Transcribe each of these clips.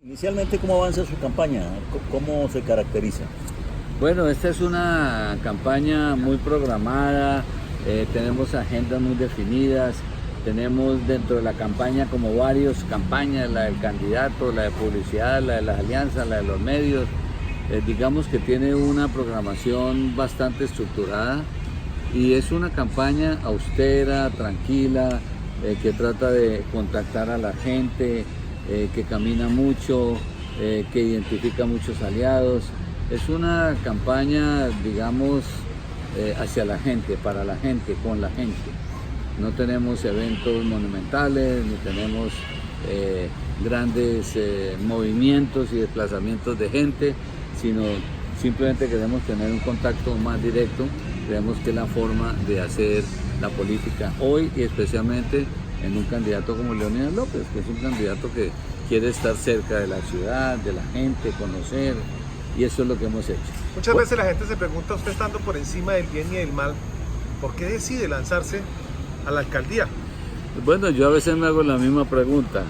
Inicialmente, ¿cómo avanza su campaña? ¿Cómo se caracteriza? Bueno, esta es una campaña muy programada, tenemos agendas muy definidas, tenemos dentro de la campaña como varias campañas, la del candidato, la de publicidad, la de las alianzas, la de los medios. Digamos que tiene una programación bastante estructurada y es una campaña austera, tranquila, que trata de contactar a la gente, que camina mucho, que identifica muchos aliados. Es una campaña, digamos, hacia la gente, para la gente, con la gente. No tenemos eventos monumentales, ni tenemos grandes movimientos y desplazamientos de gente, sino simplemente queremos tener un contacto más directo. Creemos que es la forma de hacer la política hoy y especialmente en un candidato como Leónidas López, que es un candidato que quiere estar cerca de la ciudad, de la gente, conocer, y eso es lo que hemos hecho. Muchas veces la gente se pregunta, usted estando por encima del bien y del mal, ¿por qué decide lanzarse a la alcaldía? Bueno, yo a veces me hago la misma pregunta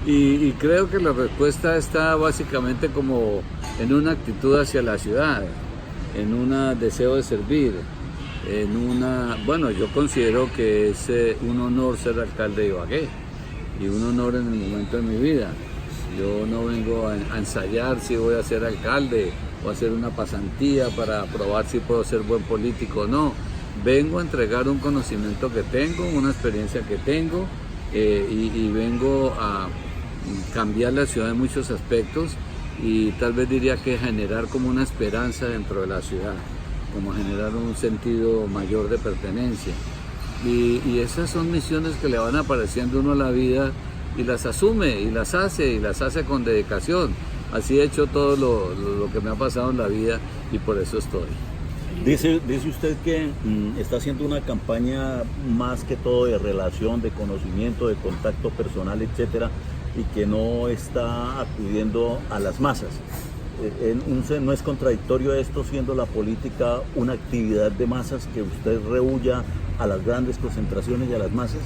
y creo que la respuesta está básicamente como en una actitud hacia la ciudad, en un deseo de servir, bueno, yo considero que es un honor ser alcalde de Ibagué y un honor en el momento de mi vida. Yo no vengo a ensayar si voy a ser alcalde o a hacer una pasantía para probar si puedo ser buen político, no. Vengo a entregar un conocimiento que tengo, una experiencia que tengo y vengo a cambiar la ciudad en muchos aspectos y tal vez diría que generar como una esperanza dentro de la ciudad, como generar un sentido mayor de pertenencia. Y esas son misiones que le van apareciendo a uno a la vida y las asume y las hace con dedicación. Así he hecho todo lo que me ha pasado en la vida y por eso estoy. Dice usted que está haciendo una campaña más que todo de relación, de conocimiento, de contacto personal, etcétera, y que no está acudiendo a las masas. ¿No es contradictorio esto, siendo la política una actividad de masas, que usted rehuya a las grandes concentraciones y a las masas?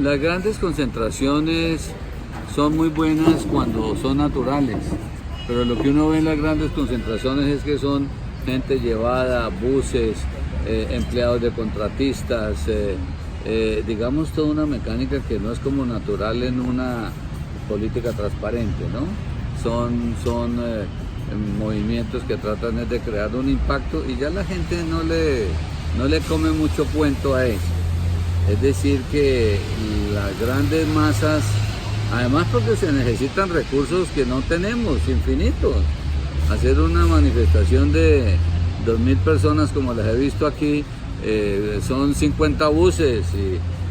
Las grandes concentraciones son muy buenas cuando son naturales, pero lo que uno ve en las grandes concentraciones es que son gente llevada, buses, empleados de contratistas, digamos toda una mecánica que no es como natural en una política transparente, ¿no? Son movimientos que tratan de crear un impacto y ya la gente no le come mucho cuento a eso. Es decir que las grandes masas, además porque se necesitan recursos que no tenemos, infinitos. Hacer una manifestación de 2.000 personas como las he visto aquí, son 50 buses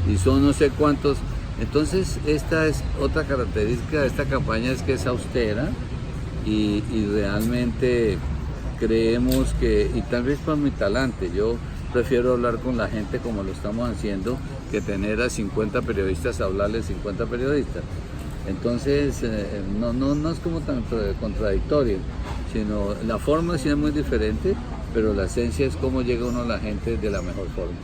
y son no sé cuántos. Entonces esta es otra característica de esta campaña, es que es austera y realmente creemos que, y tal vez por mi talante, yo prefiero hablar con la gente como lo estamos haciendo que tener a 50 periodistas a hablarles 50 periodistas. Entonces no es como tan contradictorio, sino la forma sí es muy diferente, pero la esencia es cómo llega uno a la gente de la mejor forma.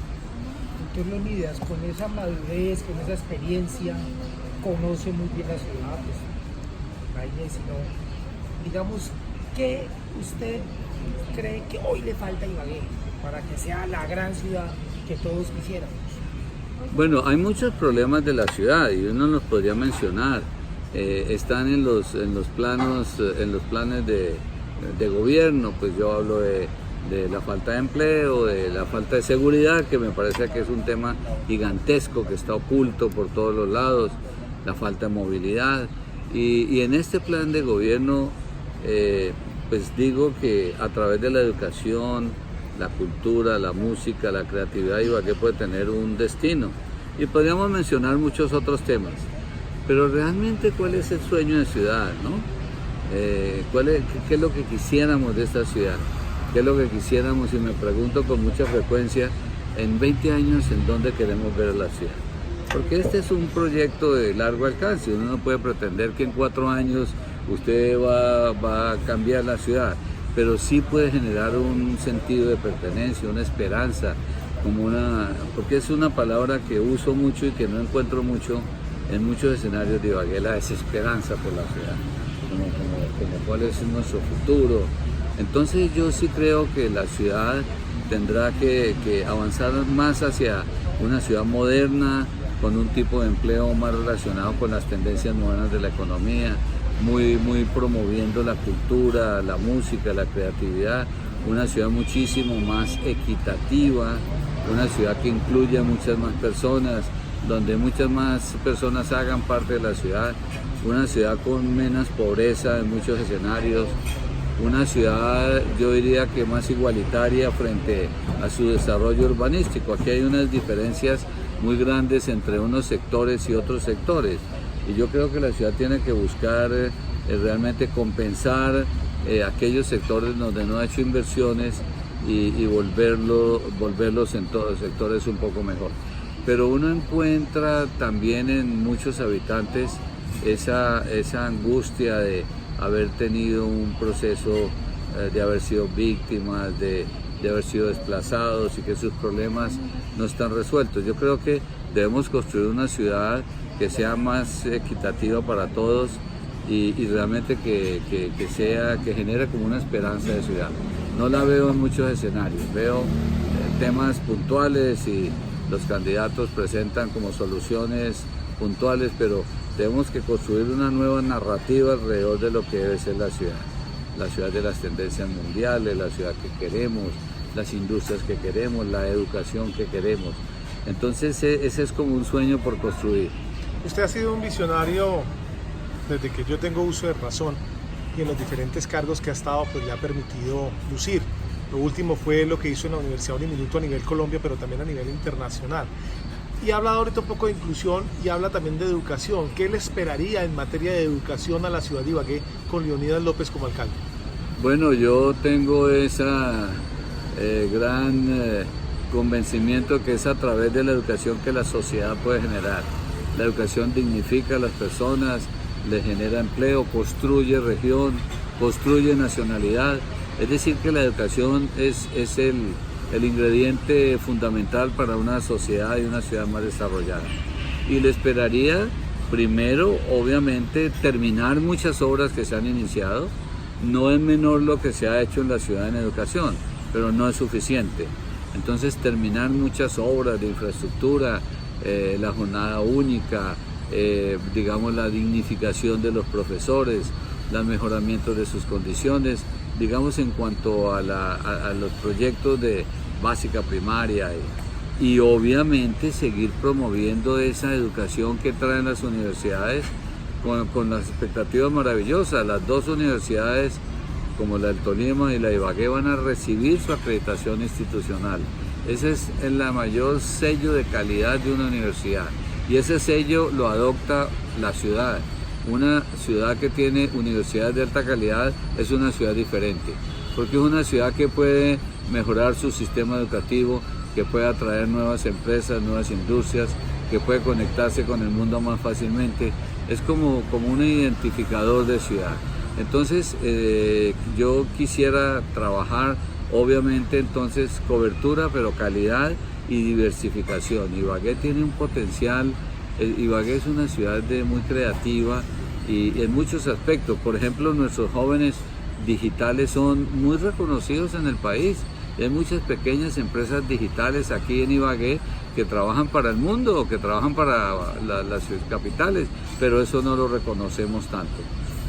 Doctor Leónidas, con esa madurez, con esa experiencia, conoce muy bien la ciudad, pues, sino, digamos, ¿qué usted cree que hoy le falta a Ibagué para que sea la gran ciudad que todos quisiéramos? Bueno, hay muchos problemas de la ciudad y uno los podría mencionar. Están en los planes de gobierno, pues yo hablo de la falta de empleo, de la falta de seguridad, que me parece que es un tema gigantesco que está oculto por todos los lados, la falta de movilidad. Y en este plan de gobierno, pues digo que a través de la educación, la cultura, la música, la creatividad, Ibagué puede tener un destino. Y podríamos mencionar muchos otros temas. Pero realmente, ¿cuál es el sueño de ciudad, no? ¿Qué es lo que quisiéramos de esta ciudad? ¿Qué es lo que quisiéramos? Y me pregunto con mucha frecuencia, en 20 años, ¿en dónde queremos ver a la ciudad? Porque este es un proyecto de largo alcance. Uno no puede pretender que en 4 años usted va a cambiar la ciudad, pero sí puede generar un sentido de pertenencia, una esperanza, porque es una palabra que uso mucho y que no encuentro mucho en muchos escenarios de Ibagué, la desesperanza por la ciudad. como cuál es nuestro futuro. Entonces yo sí creo que la ciudad tendrá que avanzar más hacia una ciudad moderna, con un tipo de empleo más relacionado con las tendencias modernas de la economía, muy promoviendo la cultura, la música, la creatividad, una ciudad muchísimo más equitativa, una ciudad que incluya a muchas más personas, donde muchas más personas hagan parte de la ciudad, una ciudad con menos pobreza en muchos escenarios, una ciudad, yo diría que más igualitaria frente a su desarrollo urbanístico. Aquí hay unas diferencias muy grandes entre unos sectores y otros sectores, y yo creo que la ciudad tiene que buscar realmente compensar aquellos sectores donde no ha hecho inversiones y volverlos en todos los sectores un poco mejor. Pero uno encuentra también en muchos habitantes esa angustia de haber tenido un proceso, de haber sido víctimas, de haber sido desplazados y que sus problemas no están resueltos. Yo creo que debemos construir una ciudad que sea más equitativa para todos y realmente que genere como una esperanza de ciudad. No la veo en muchos escenarios, veo temas puntuales y los candidatos presentan como soluciones puntuales, pero tenemos que construir una nueva narrativa alrededor de lo que debe ser la ciudad de las tendencias mundiales, la ciudad que queremos, las industrias que queremos, la educación que queremos. Entonces ese es como un sueño por construir. Usted ha sido un visionario desde que yo tengo uso de razón, y en los diferentes cargos que ha estado pues le ha permitido lucir. Lo último fue lo que hizo en la Universidad Uniminuto a nivel Colombia, pero también a nivel internacional. Y ha hablado ahorita un poco de inclusión y habla también de educación. ¿Qué le esperaría en materia de educación a la ciudad de Ibagué con Leonidas López como alcalde? Bueno, yo tengo esa gran convencimiento que es a través de la educación que la sociedad puede generar. La educación dignifica a las personas, les genera empleo, construye región, construye nacionalidad. Es decir, que la educación es el ingrediente fundamental para una sociedad y una ciudad más desarrollada. Y le esperaría, primero, obviamente, terminar muchas obras que se han iniciado. No es menor lo que se ha hecho en la ciudad en educación, pero no es suficiente. Entonces, terminar muchas obras de infraestructura, la jornada única, digamos la dignificación de los profesores, el mejoramiento de sus condiciones, digamos en cuanto a los proyectos de básica primaria y obviamente seguir promoviendo esa educación que traen las universidades con las expectativas maravillosas. Las dos universidades como la del Tolima y la de Ibagué van a recibir su acreditación institucional. Ese es el mayor sello de calidad de una universidad y ese sello lo adopta la ciudad. Una ciudad que tiene universidades de alta calidad es una ciudad diferente, porque es una ciudad que puede mejorar su sistema educativo, que puede atraer nuevas empresas, nuevas industrias, que puede conectarse con el mundo más fácilmente. Es como un identificador de ciudad. Entonces yo quisiera trabajar, obviamente, entonces cobertura, pero calidad y diversificación. Ibagué tiene un potencial. Ibagué es una ciudad muy creativa y en muchos aspectos. Por ejemplo, nuestros jóvenes digitales son muy reconocidos en el país. Hay muchas pequeñas empresas digitales aquí en Ibagué que trabajan para el mundo, que trabajan para las capitales, pero eso no lo reconocemos tanto.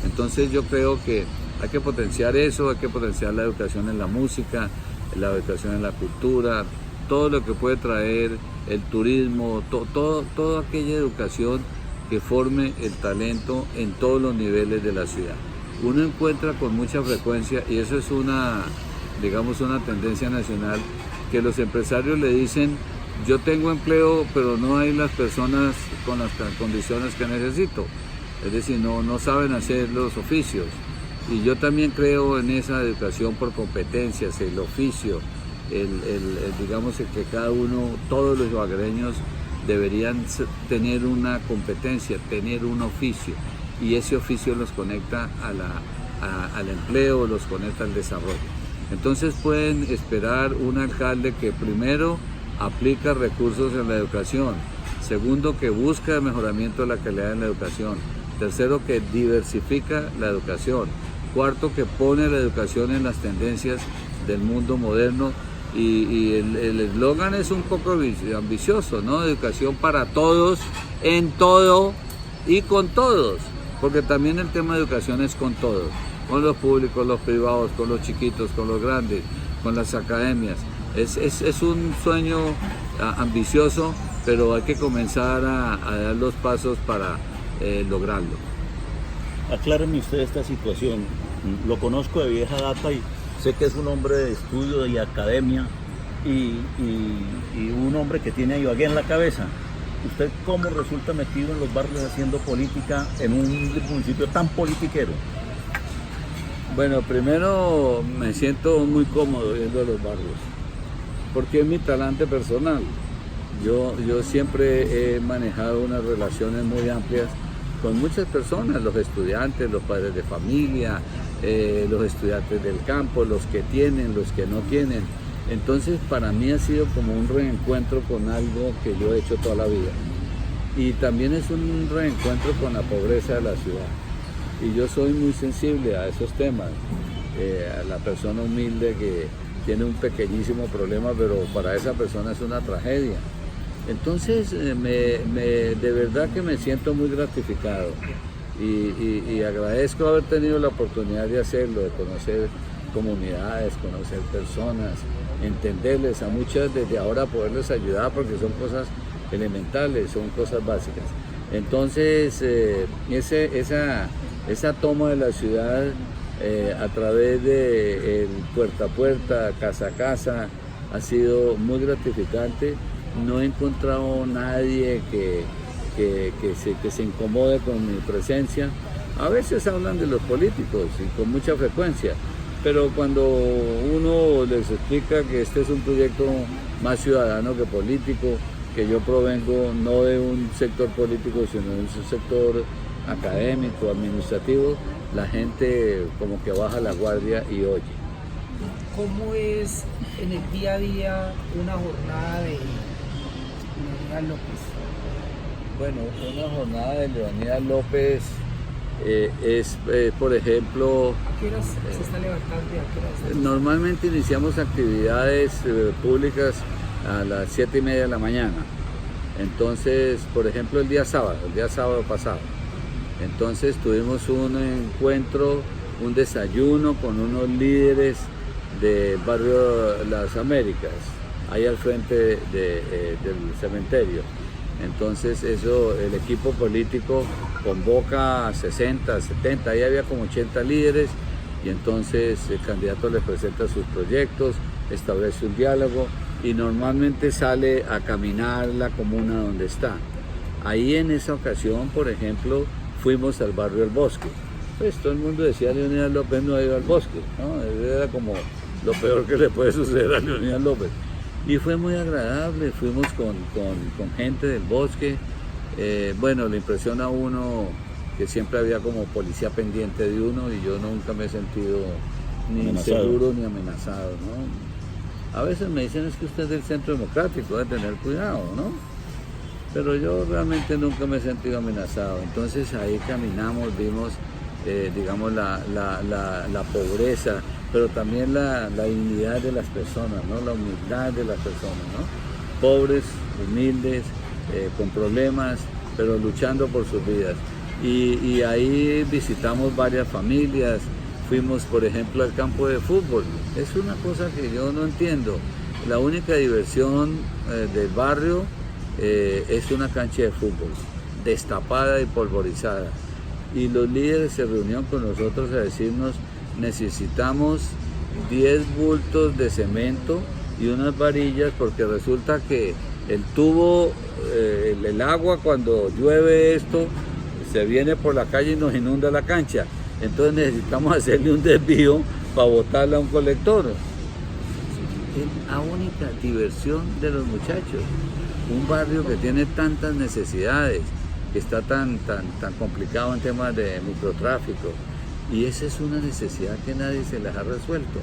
Entonces yo creo que hay que potenciar eso, hay que potenciar la educación en la música, la educación en la cultura, todo lo que puede traer el turismo, toda aquella educación que forme el talento en todos los niveles de la ciudad. Uno encuentra con mucha frecuencia, y eso es una tendencia nacional, que los empresarios le dicen: yo tengo empleo, pero no hay las personas con las condiciones que necesito. Es decir, no saben hacer los oficios. Y yo también creo en esa educación por competencias, el oficio, digamos que cada uno, todos los ibaguereños deberían tener una competencia, tener un oficio, y ese oficio los conecta al empleo, los conecta al desarrollo. Entonces pueden esperar un alcalde que primero aplica recursos en la educación, segundo que busca el mejoramiento de la calidad en la educación, Tercero, que diversifica la educación. Cuarto, que pone la educación en las tendencias del mundo moderno. Y el eslogan es un poco ambicioso, ¿no? Educación para todos, en todo y con todos. Porque también el tema de educación es con todos. Con los públicos, los privados, con los chiquitos, con los grandes, con las academias. Es un sueño ambicioso, pero hay que comenzar a dar los pasos para lograrlo. Aclárenme usted esta situación. Lo conozco de vieja data y sé que es un hombre de estudio y academia y un hombre que tiene a Ibagué en la cabeza. ¿Usted cómo resulta metido en los barrios haciendo política en un municipio tan politiquero? Bueno, primero me siento muy cómodo yendo a los barrios, porque es mi talante personal. Yo siempre he manejado unas relaciones muy amplias con muchas personas, los estudiantes, los padres de familia, los estudiantes del campo, los que tienen, los que no tienen. Entonces para mí ha sido como un reencuentro con algo que yo he hecho toda la vida. Y también es un reencuentro con la pobreza de la ciudad. Y yo soy muy sensible a esos temas, a la persona humilde que tiene un pequeñísimo problema, pero para esa persona es una tragedia. Entonces, de verdad que me siento muy gratificado y agradezco haber tenido la oportunidad de hacerlo, de conocer comunidades, conocer personas, entenderles, a muchas desde ahora poderles ayudar porque son cosas elementales, son cosas básicas. Entonces, esa toma de la ciudad a través de puerta a puerta, casa a casa, ha sido muy gratificante. No he encontrado nadie que se incomode con mi presencia. A veces hablan de los políticos y con mucha frecuencia, pero cuando uno les explica que este es un proyecto más ciudadano que político, que yo provengo no de un sector político, sino de un sector académico, administrativo, la gente como que baja la guardia y oye. ¿Cómo es en el día a día una jornada de Leonidas López? Bueno, una jornada de Leonidas López es, por ejemplo... ¿A qué horas se está levantando y a qué horas? Normalmente iniciamos actividades públicas a las 7:30 de la mañana. Entonces, por ejemplo, el día sábado pasado. Entonces tuvimos un encuentro, un desayuno con unos líderes del barrio Las Américas, ahí al frente del cementerio. Entonces el equipo político convoca a 60, 70, ahí había como 80 líderes y entonces el candidato les presenta sus proyectos, establece un diálogo y normalmente sale a caminar la comuna donde está. Ahí en esa ocasión, por ejemplo, fuimos al barrio El Bosque. Pues todo el mundo decía Leonidas López no ha ido al bosque, ¿no? Era como lo peor que le puede suceder a Leonidas López. Y fue muy agradable, fuimos con gente del bosque. Bueno, le impresiona a uno que siempre había como policía pendiente de uno y yo nunca me he sentido ni inseguro ni amenazado, ¿no? A veces me dicen es que usted es del Centro Democrático, debe tener cuidado, ¿no? Pero yo realmente nunca me he sentido amenazado. Entonces ahí caminamos, vimos, digamos, la pobreza, pero también la dignidad de las personas, ¿no? La humildad de las personas, ¿no? Pobres, humildes, con problemas, pero luchando por sus vidas. Y ahí visitamos varias familias, fuimos, por ejemplo, al campo de fútbol. Es una cosa que yo no entiendo. La única diversión del barrio es una cancha de fútbol, destapada y polvorizada. Y los líderes se reunieron con nosotros a decirnos, necesitamos 10 bultos de cemento y unas varillas porque resulta que el tubo, el agua cuando llueve esto, se viene por la calle y nos inunda la cancha. Entonces necesitamos hacerle un desvío para botarla a un colector. Es la única diversión de los muchachos. Un barrio que tiene tantas necesidades, que está tan complicado en temas de microtráfico. Y esa es una necesidad que nadie se les ha resuelto.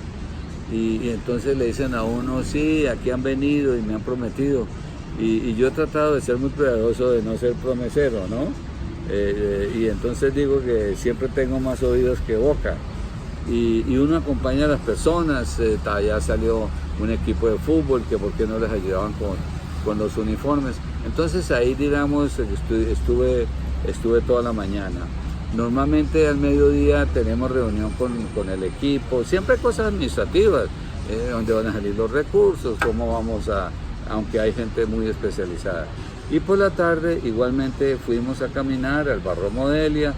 Y entonces le dicen a uno, sí, aquí han venido y me han prometido. Y yo he tratado de ser muy cuidadoso de no ser promesero, ¿no? Y entonces digo que siempre tengo más oídos que boca. Y uno acompaña a las personas, ya salió un equipo de fútbol que por qué no les ayudaban con los uniformes. Entonces ahí, digamos, estuve toda la mañana. Normalmente al mediodía tenemos reunión con el equipo, siempre hay cosas administrativas, donde van a salir los recursos, cómo vamos aunque hay gente muy especializada. Y por la tarde igualmente fuimos a caminar al Barrio Modelia,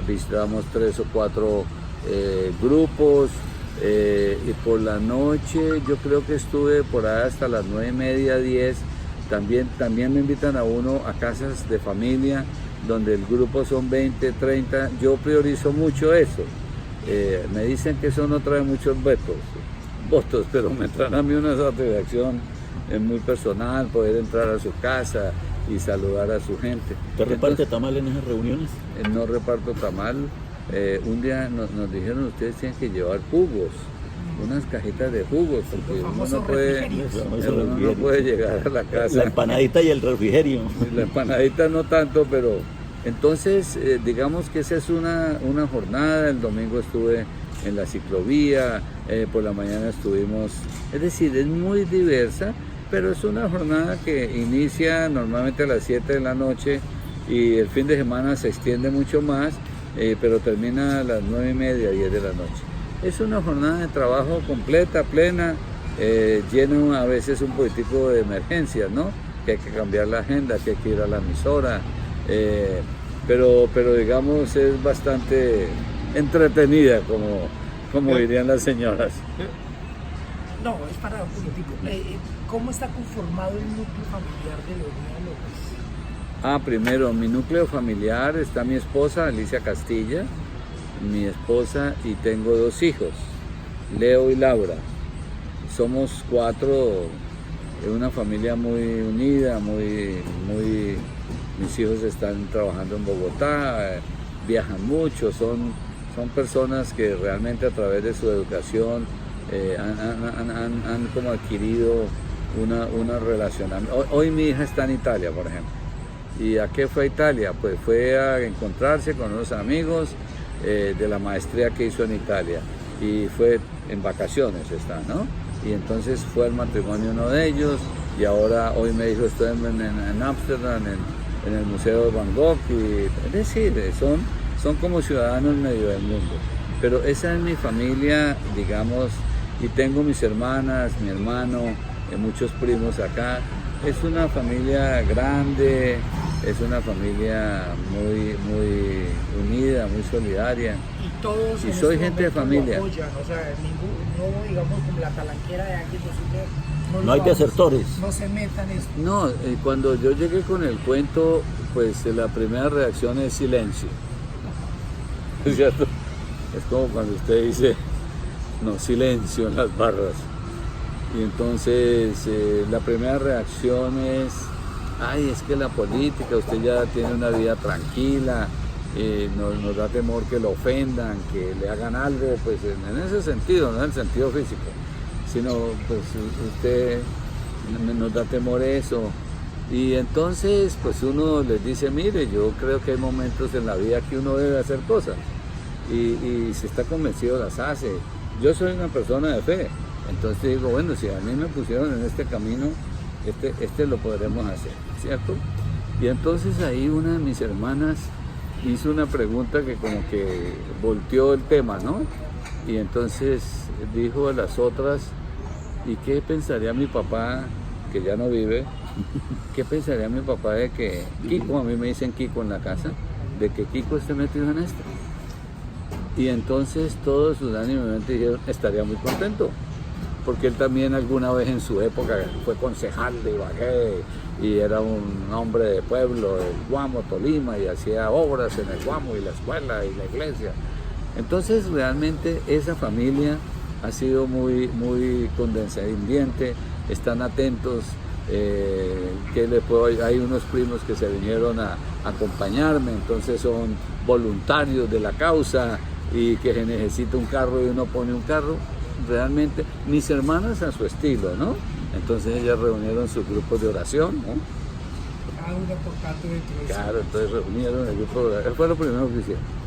visitamos 3 o 4 grupos, y por la noche yo creo que estuve por ahí hasta las 9:30, 10. También me invitan a uno a casas de familia, donde el grupo son 20, 30. Yo priorizo mucho eso. Me dicen que eso no trae muchos votos, pero me traen a mí una satisfacción muy personal, poder entrar a su casa y saludar a su gente. ¿Te reparte tamal en esas reuniones? No reparto tamal. Un día nos dijeron, ustedes tienen que llevar jugos, unas cajitas de jugos, porque uno no puede llegar a la casa. La empanadita y el refrigerio. La empanadita no tanto, pero entonces digamos que esa es una jornada. El domingo estuve en la ciclovía, por la mañana estuvimos, es decir, es muy diversa, pero es una jornada que inicia normalmente a las 7 de la noche y el fin de semana se extiende mucho más, pero termina a las 9:30, 10 de la noche. Es una jornada de trabajo completa, plena, lleno a veces un poquitico de emergencias, ¿no? Que hay que cambiar la agenda, que hay que ir a la emisora, pero digamos es bastante entretenida, como dirían las señoras. No, es para un político. ¿Cómo está conformado el núcleo familiar de Leonida López? Primero, mi núcleo familiar está mi esposa, Alicia Castilla, mi esposa, y tengo 2 hijos, Leo y Laura. Somos 4, una familia muy unida, mis hijos están trabajando en Bogotá, viajan mucho, son personas que realmente a través de su educación han como adquirido una relación. Hoy mi hija está en Italia, por ejemplo. ¿Y a qué fue a Italia? Pues fue a encontrarse con unos amigos de la maestría que hizo en Italia, y fue en vacaciones ¿no? Y entonces fue al matrimonio uno de ellos, y ahora hoy me dijo estoy en Ámsterdam, en el Museo de Van Gogh, y es decir, son como ciudadanos medio del mundo. Pero esa es mi familia, digamos, y tengo mis hermanas, mi hermano, muchos primos acá. Es una familia grande, es una familia muy unida, muy solidaria. Y todos y soy gente de familia. Apoyan, o sea, no digamos como la talanquera de alguien, no hay desertores. No se metan esto. No, cuando yo llegué con el cuento, pues la primera reacción es silencio. ¿Es cierto? Es como cuando usted dice, no, silencio en las barras. Y entonces la primera reacción es, es que la política, usted ya tiene una vida tranquila, nos da temor que lo ofendan, que le hagan algo, pues en ese sentido, no en el sentido físico, sino pues usted nos da temor eso. Y entonces pues uno les dice, mire, yo creo que hay momentos en la vida que uno debe hacer cosas y si está convencido las hace. Yo soy una persona de fe, entonces digo, bueno, si a mí me pusieron en este camino, este lo podremos hacer, ¿cierto? Y entonces ahí una de mis hermanas hizo una pregunta que como que volteó el tema, ¿no? Y entonces dijo a las otras, ¿y qué pensaría mi papá, que ya no vive? ¿Qué pensaría mi papá de que Kiko, a mí me dicen Kiko en la casa, de que Kiko esté metido en esto? Y entonces todos unánimemente dijeron, estaría muy contento, porque él también alguna vez en su época fue concejal de Ibagué y era un hombre de pueblo, del Guamo, Tolima, y hacía obras en el Guamo y la escuela y la iglesia. Entonces realmente esa familia ha sido muy condescendiente, están atentos. Hay unos primos que se vinieron a acompañarme, entonces son voluntarios de la causa, y que se necesita un carro y uno pone un carro. Realmente mis hermanas a su estilo, ¿no? Entonces ellas reunieron sus grupos de oración, ¿no? cada uno aportando dentro de eso. Claro, entonces reunieron el grupo, él fue lo primero que hicieron.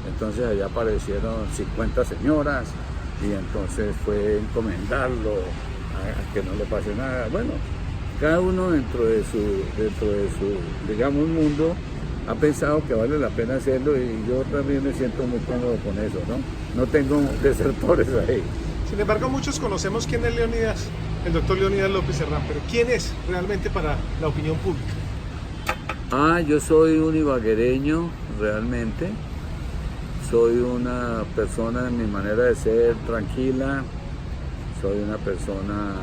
Entonces allá aparecieron 50 señoras y entonces fue encomendarlo a que no le pase nada. Bueno, cada uno dentro de su, digamos, mundo ha pensado que vale la pena hacerlo y yo también me siento muy cómodo con eso, ¿no? No tengo desertores ahí. Sin embargo, muchos conocemos quién es Leonidas, el doctor Leonidas López Serrán, pero ¿quién es realmente para la opinión pública? Yo soy un ibaguereño realmente. Soy una persona en mi manera de ser tranquila, soy una persona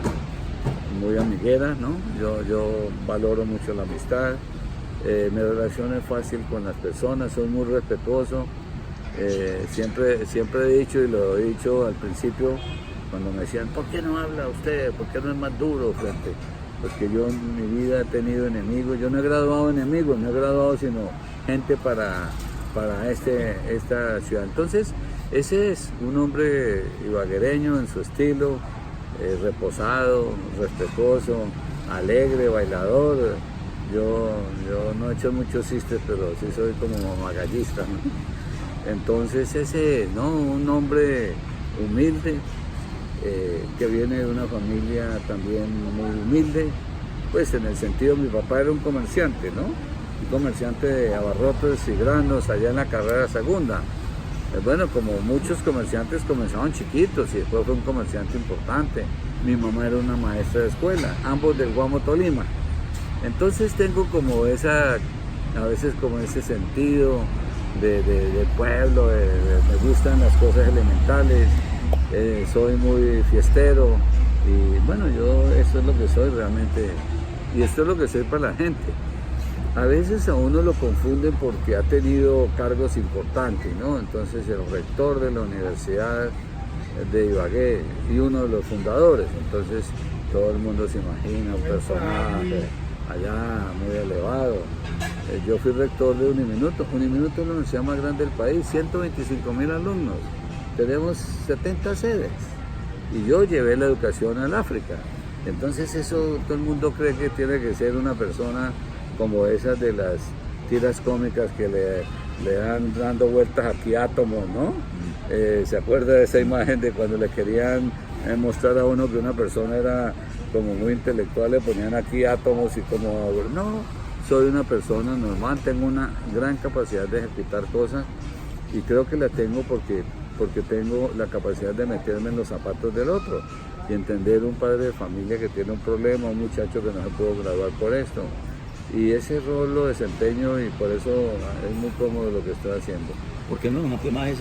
muy amiguera, ¿no? Yo valoro mucho la amistad, mi relación es fácil con las personas, soy muy respetuoso, siempre he dicho y lo he dicho al principio cuando me decían, ¿por qué no habla usted? ¿Por qué no es más duro frente? Porque yo en mi vida he tenido enemigos, yo no he graduado enemigos, no he graduado sino gente para esta ciudad. Entonces, ese es un hombre ibaguereño en su estilo, reposado, respetuoso, alegre, bailador. Yo no he hecho muchos chistes, pero sí soy como magallista, ¿no? Entonces ese, ¿no? Un hombre humilde, que viene de una familia también muy humilde, pues en el sentido, mi papá era un comerciante, ¿no? Un comerciante de abarrotes y granos allá en la carrera segunda. Bueno, como muchos comerciantes comenzaron chiquitos y después fue un comerciante importante. Mi mamá era una maestra de escuela, ambos del Guamo, Tolima. Entonces tengo como a veces como ese sentido de pueblo, me gustan las cosas elementales, soy muy fiestero y bueno, eso es lo que soy realmente y esto es lo que soy para la gente. A veces a uno lo confunden porque ha tenido cargos importantes, ¿no? Entonces el rector de la Universidad de Ibagué y uno de los fundadores, entonces todo el mundo se imagina un personaje allá muy elevado. Yo fui rector de Uniminuto. Uniminuto es la universidad más grande del país, 125.000 alumnos, tenemos 70 sedes y yo llevé la educación al África. Entonces eso todo el mundo cree que tiene que ser una persona como esas de las tiras cómicas que le dan dando vueltas aquí átomos, ¿no? ¿Se acuerda de esa imagen de cuando le querían mostrar a uno que una persona era como muy intelectual, le ponían aquí átomos y como... No, soy una persona normal, tengo una gran capacidad de ejecutar cosas y creo que la tengo porque tengo la capacidad de meterme en los zapatos del otro y entender un padre de familia que tiene un problema, un muchacho que no se pudo graduar por esto. Y ese rol lo desempeño y por eso es muy cómodo lo que estoy haciendo. ¿Por qué no nos amplía más el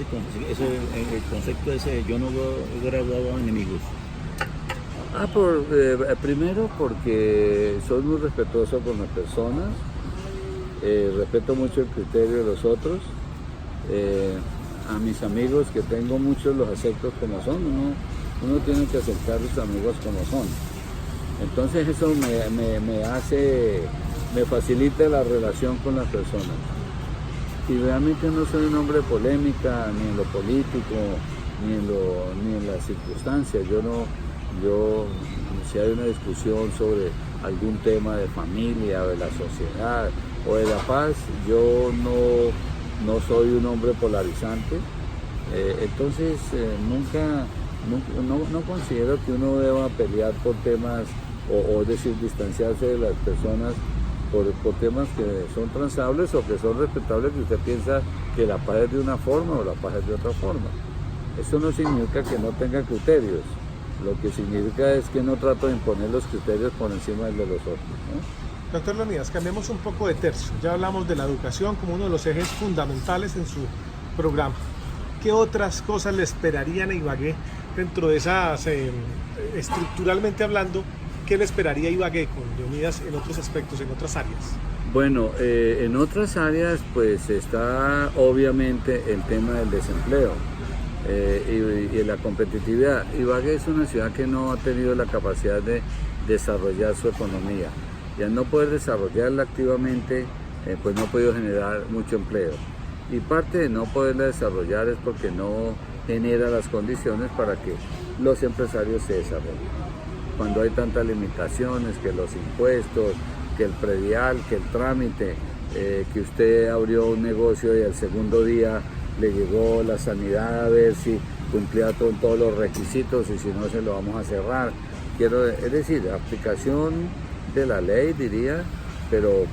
concepto ese yo no he graduado enemigos? Primero porque soy muy respetuoso con las personas, respeto mucho el criterio de los otros, a mis amigos que tengo muchos los acepto como son, uno tiene que aceptar a sus amigos como son. Entonces eso me facilita la relación con las personas. Y realmente no soy un hombre de polémica, ni en lo político, ni en las circunstancias. Si hay una discusión sobre algún tema de familia, o de la sociedad, o de la paz, yo no soy un hombre polarizante. Entonces, no considero que uno deba pelear por temas, o decir, distanciarse de las personas por temas que son transables o que son respetables, que usted piensa que la paz es de una forma o la paz es de otra forma. Esto no significa que no tenga criterios, lo que significa es que no trato de imponer los criterios por encima de los otros, ¿no? Doctor Leonidas, cambiemos un poco de tercio. Ya hablamos de la educación como uno de los ejes fundamentales en su programa. ¿Qué otras cosas le esperarían a Ibagué dentro de esas, estructuralmente hablando, qué le esperaría a Ibagué con Leonidas en otros aspectos, en otras áreas? Bueno, en otras áreas pues está obviamente el tema del desempleo y la competitividad. Ibagué es una ciudad que no ha tenido la capacidad de desarrollar su economía y al no poder desarrollarla activamente pues no ha podido generar mucho empleo y parte de no poderla desarrollar es porque no genera las condiciones para que los empresarios se desarrollen. Cuando hay tantas limitaciones, que los impuestos, que el predial, que el trámite, que usted abrió un negocio y al segundo día le llegó la sanidad a ver si cumplía con todos los requisitos y si no se lo vamos a cerrar. Es decir, aplicación de la ley, diría, pero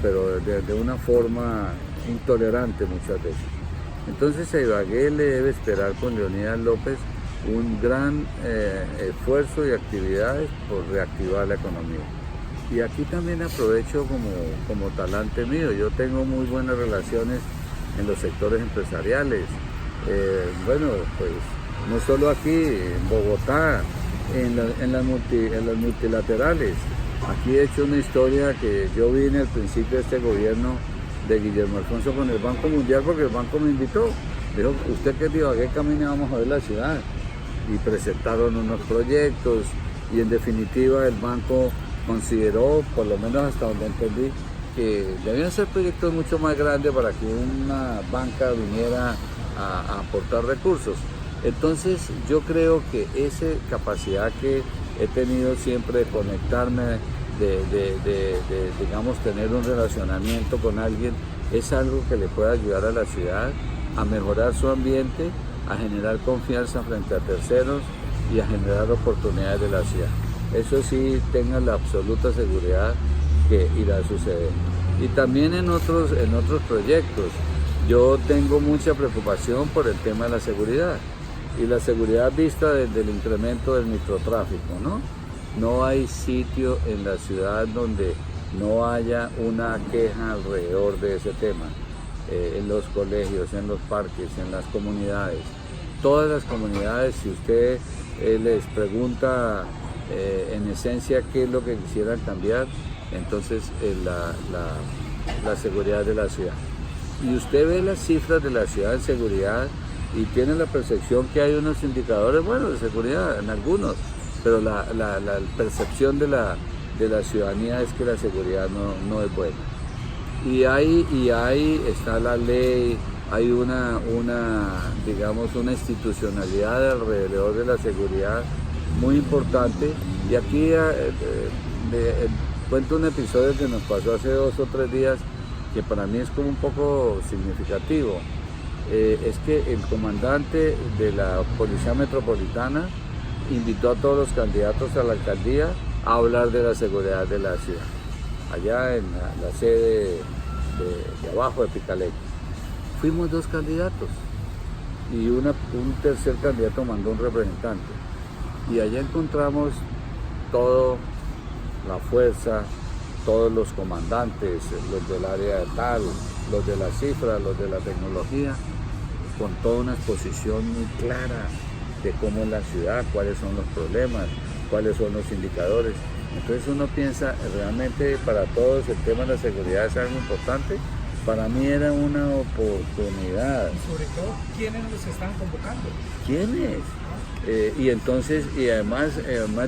de una forma intolerante muchas veces. Entonces a Ibagué le debe esperar con Leonidas López un gran esfuerzo y actividades por reactivar la economía. Y aquí también aprovecho como talante mío. Yo tengo muy buenas relaciones en los sectores empresariales. Bueno, pues no solo aquí, en Bogotá, en las multilaterales. Aquí he hecho una historia que yo vine al principio de este gobierno de Guillermo Alfonso con el Banco Mundial porque el banco me invitó. Dijo, usted que es de Ibagué, camine, vamos a ver la ciudad. Y presentaron unos proyectos y en definitiva el banco consideró, por lo menos hasta donde entendí, que debían ser proyectos mucho más grandes para que una banca viniera a aportar recursos. Entonces yo creo que esa capacidad que he tenido siempre de conectarme, digamos, tener un relacionamiento con alguien, es algo que le puede ayudar a la ciudad a mejorar su ambiente, a generar confianza frente a terceros y a generar oportunidades de la ciudad. Eso sí, tengan la absoluta seguridad que irá a suceder. Y también en otros proyectos, yo tengo mucha preocupación por el tema de la seguridad. Y la seguridad vista desde el incremento del microtráfico, ¿no? No hay sitio en la ciudad donde no haya una queja alrededor de ese tema. En los colegios, en los parques, en las comunidades. Todas las comunidades, si usted les pregunta en esencia qué es lo que quisieran cambiar, entonces la seguridad de la ciudad. Y usted ve las cifras de la ciudad en seguridad y tiene la percepción que hay unos indicadores, bueno, de seguridad en algunos, pero la percepción de la ciudadanía es que la seguridad no es buena. Y ahí está la ley, hay digamos, una institucionalidad alrededor de la seguridad muy importante. Y aquí cuento un episodio que nos pasó hace 2 o 3 días que para mí es como un poco significativo. Es que el comandante de la Policía Metropolitana invitó a todos los candidatos a la alcaldía a hablar de la seguridad de la ciudad, allá en la sede de abajo de Picaleño. Fuimos 2 candidatos y un tercer candidato mandó un representante. Y allá encontramos toda la fuerza, todos los comandantes, los del área de tal, los de la cifra, los de la tecnología, con toda una exposición muy clara de cómo es la ciudad, cuáles son los problemas, cuáles son los indicadores. Entonces uno piensa, realmente para todos el tema de la seguridad es algo importante. Para mí era una oportunidad. Y sobre todo, ¿quiénes los están convocando? ¿Quiénes? Y entonces, y además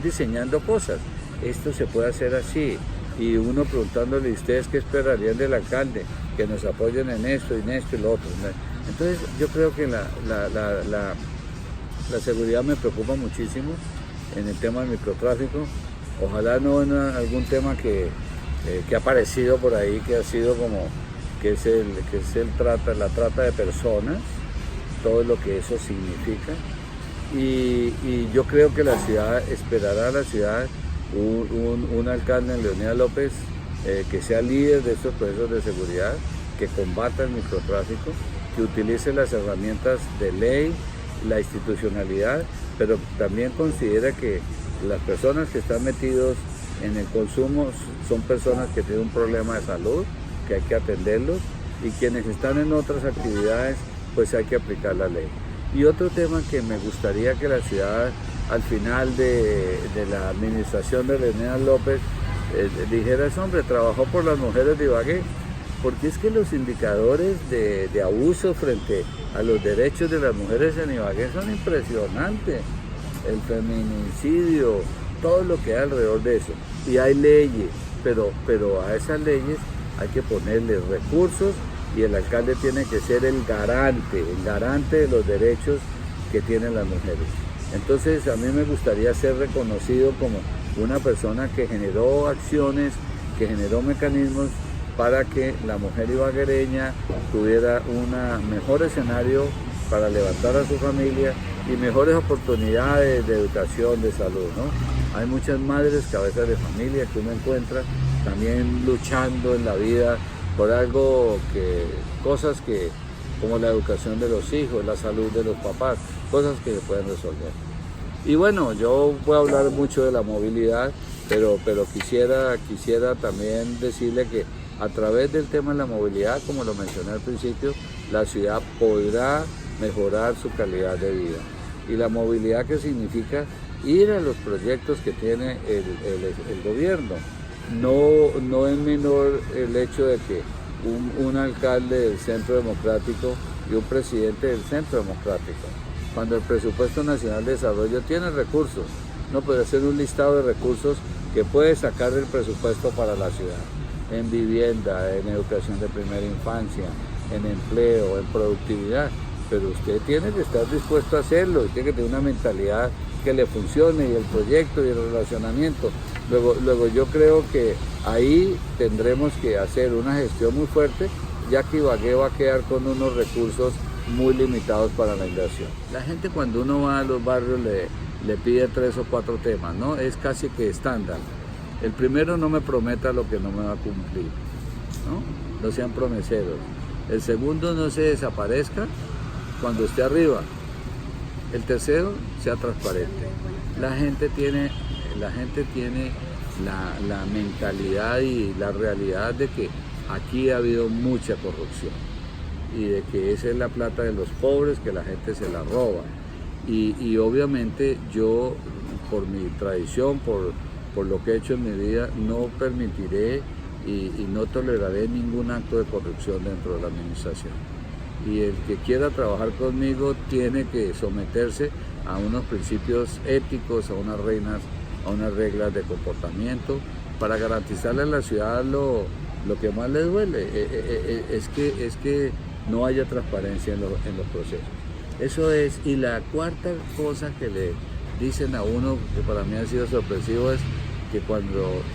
diseñando cosas. Esto se puede hacer así. Y uno preguntándole, ¿ustedes qué esperarían del alcalde? Que nos apoyen en esto y lo otro. Entonces yo creo que la seguridad me preocupa muchísimo en el tema del microtráfico. Ojalá no en algún tema que ha aparecido por ahí, que ha sido como, que es la trata de personas, todo lo que eso significa. Y yo creo que la ciudad esperará a la ciudad un alcalde, Leonidas López, que sea líder de estos procesos de seguridad, que combata el microtráfico, que utilice las herramientas de ley, la institucionalidad, pero también considera que las personas que están metidos en el consumo son personas que tienen un problema de salud, que hay que atenderlos, y quienes están en otras actividades, pues hay que aplicar la ley. Y otro tema que me gustaría que la ciudad, al final de la administración de Leonidas López, dijera, hombre, trabajó por las mujeres de Ibagué, porque es que los indicadores de abuso frente a los derechos de las mujeres en Ibagué son impresionantes. El feminicidio, todo lo que hay alrededor de eso. Y hay leyes, pero a esas leyes hay que ponerle recursos y el alcalde tiene que ser el garante de los derechos que tienen las mujeres. Entonces a mí me gustaría ser reconocido como una persona que generó acciones que generó mecanismos para que la mujer ibaguereña tuviera un mejor escenario para levantar a su familia y mejores oportunidades de educación, de salud, ¿no? Hay muchas madres, cabezas de familia que uno encuentra también luchando en la vida por cosas que, como la educación de los hijos, la salud de los papás, cosas que se pueden resolver. Y bueno, yo voy a hablar mucho de la movilidad, pero quisiera también decirle que a través del tema de la movilidad, como lo mencioné al principio, la ciudad podrá mejorar su calidad de vida. Y la movilidad, ¿qué significa? Ir a los proyectos que tiene el gobierno. No es menor el hecho de que un alcalde del Centro Democrático y un presidente del Centro Democrático, cuando el Presupuesto Nacional de Desarrollo tiene recursos, no puede hacer un listado de recursos que puede sacar del presupuesto para la ciudad, en vivienda, en educación de primera infancia, en empleo, en productividad, pero usted tiene que estar dispuesto a hacerlo y tiene que tener una mentalidad que le funcione, y el proyecto y el relacionamiento. Luego yo creo que ahí tendremos que hacer una gestión muy fuerte, ya que Ibagué va a quedar con unos recursos muy limitados para la inversión. La gente, cuando uno va a los barrios, le pide 3 o 4 temas, ¿no? Es casi que estándar. El primero: no me prometa lo que no me va a cumplir, ¿no? No sean promeseros. El segundo: no se desaparezca cuando esté arriba. El tercero: sea transparente. La gente tiene la mentalidad y la realidad de que aquí ha habido mucha corrupción y de que esa es la plata de los pobres, que la gente se la roba. Y obviamente yo, por mi tradición, por lo que he hecho en mi vida, no permitiré y no toleraré ningún acto de corrupción dentro de la administración. Y el que quiera trabajar conmigo tiene que someterse a unos principios éticos, a unas reglas de comportamiento, para garantizarle a la ciudad lo que más le duele, es que no haya transparencia en los procesos. Eso es. Y la cuarta cosa que le dicen a uno, que para mí ha sido sorpresivo, es que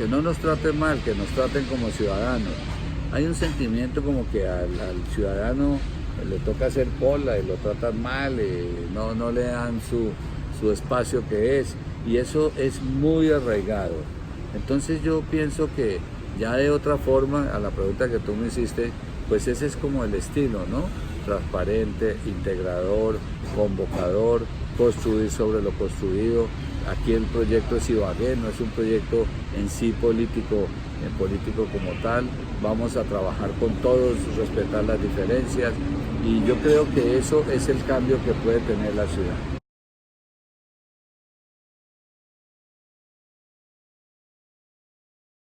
no nos traten mal, que nos traten como ciudadanos. Hay un sentimiento como que al ciudadano le toca hacer cola y lo tratan mal, y no le dan su espacio que es, y eso es muy arraigado. Entonces yo pienso que ya de otra forma, a la pregunta que tú me hiciste, pues ese es como el estilo, ¿no? Transparente, integrador, convocador, construir sobre lo construido. Aquí el proyecto es Ibagué, no es un proyecto en sí político como tal. Vamos a trabajar con todos, respetar las diferencias, y yo creo que eso es el cambio que puede tener la ciudad.